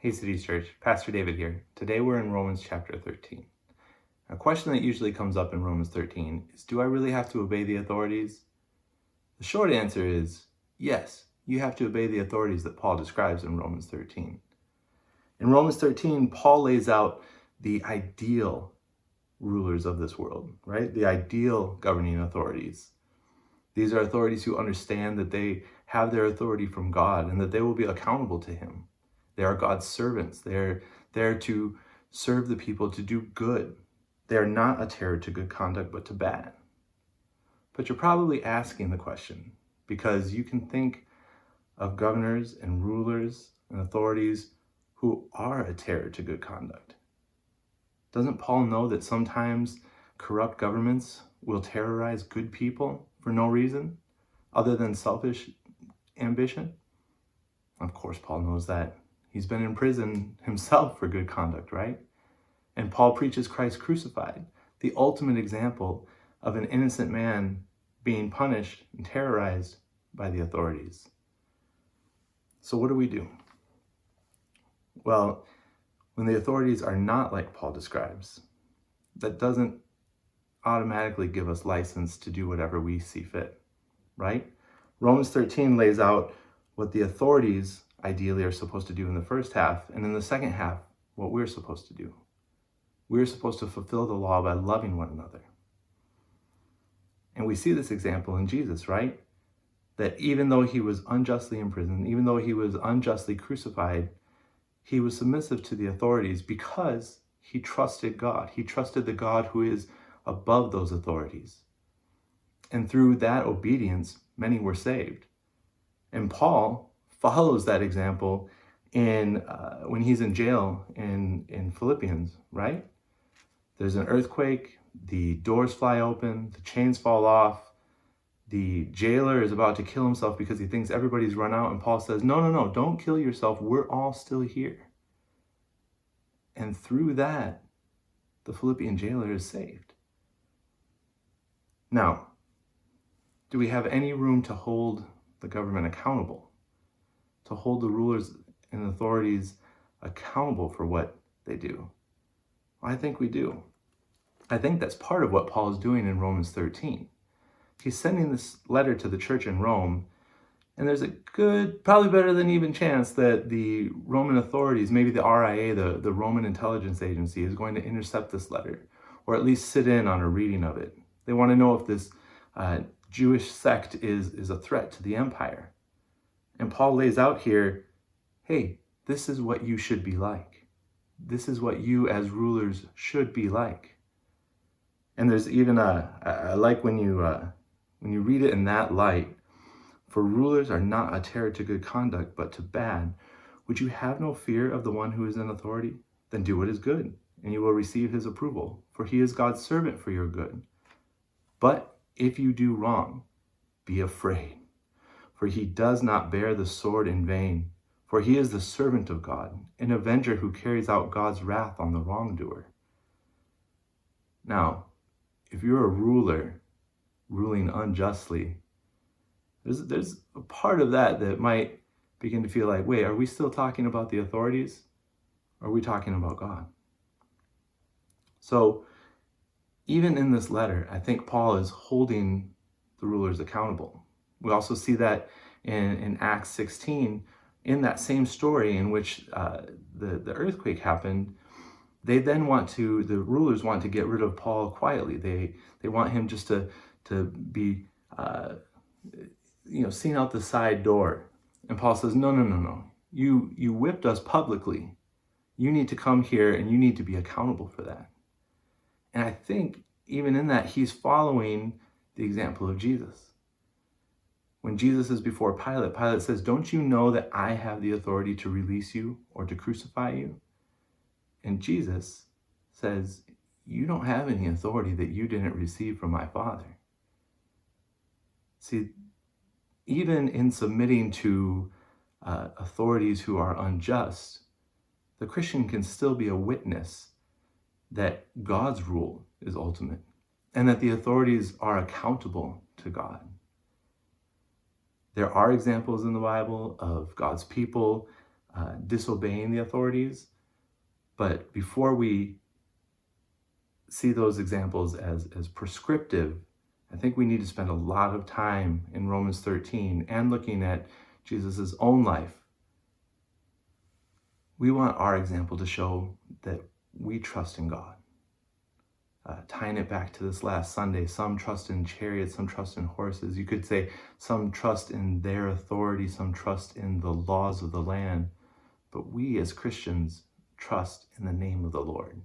Hey Cities Church, Pastor David here. Today we're in Romans chapter 13. A question that usually comes up in Romans 13 is, do I really have to obey the authorities? The short answer is yes, you have to obey the authorities that Paul describes in Romans 13. In Romans 13, Paul lays out the ideal rulers of this world, right? The ideal governing authorities. These are authorities who understand that they have their authority from God and that they will be accountable to Him. They are God's servants. They're there to serve the people, to do good. They are not a terror to good conduct, but to bad. But you're probably asking the question because you can think of governors and rulers and authorities who are a terror to good conduct. Doesn't Paul know that sometimes corrupt governments will terrorize good people for no reason other than selfish ambition? Of course, Paul knows that. He's been in prison himself for good conduct, right? And Paul preaches Christ crucified, the ultimate example of an innocent man being punished and terrorized by the authorities. So what do we do? Well, when the authorities are not like Paul describes, that doesn't automatically give us license to do whatever we see fit, right? Romans 13 lays out what the authorities ideally are supposed to do in the first half, and in the second half, what we're supposed to do. We're supposed to fulfill the law by loving one another. And we see this example in Jesus, right? That even though he was unjustly imprisoned, even though he was unjustly crucified, he was submissive to the authorities because he trusted God. He trusted the God who is above those authorities. And through that obedience, many were saved. And Paul follows that example when he's in jail in Philippians, right? There's an earthquake, the doors fly open, the chains fall off, the jailer is about to kill himself because he thinks everybody's run out, and Paul says, no, don't kill yourself, we're all still here. And through that, the Philippian jailer is saved. Now, do we have any room to hold the government accountable? To hold the rulers and authorities accountable for what they do? Well, I think we do. I think that's part of what Paul is doing in Romans 13. He's sending this letter to the church in Rome, and there's a good, probably better than even chance that the Roman authorities, maybe the RIA, the Roman Intelligence Agency, is going to intercept this letter, or at least sit in on a reading of it. They want to know if this Jewish sect is a threat to the empire. And Paul lays out here, hey, this is what you should be like. This is what you as rulers should be like. And there's even I like when you read it in that light, for rulers are not a terror to good conduct, but to bad. Would you have no fear of the one who is in authority? Then do what is good, and you will receive his approval, for he is God's servant for your good. But if you do wrong, be afraid, for he does not bear the sword in vain, for he is the servant of God, an avenger who carries out God's wrath on the wrongdoer. Now, if you're a ruler ruling unjustly, there's a part of that might begin to feel like, wait, are we still talking about the authorities? Or are we talking about God? So even in this letter, I think Paul is holding the rulers accountable. We also see that in Acts 16, in that same story in which the earthquake happened. The rulers want to get rid of Paul quietly. They want him just to be seen out the side door. And Paul says, no. You whipped us publicly. You need to come here and you need to be accountable for that. And I think even in that, he's following the example of Jesus. When Jesus is before Pilate, Pilate says, don't you know that I have the authority to release you or to crucify you? And Jesus says, you don't have any authority that you didn't receive from my Father. See, even in submitting to authorities who are unjust, the Christian can still be a witness that God's rule is ultimate and that the authorities are accountable to God. There are examples in the Bible of God's people disobeying the authorities. But before we see those examples as prescriptive, I think we need to spend a lot of time in Romans 13 and looking at Jesus' own life. We want our example to show that we trust in God. Tying it back to this last Sunday, some trust in chariots, some trust in horses. You could say some trust in their authority, some trust in the laws of the land. But we as Christians trust in the name of the Lord.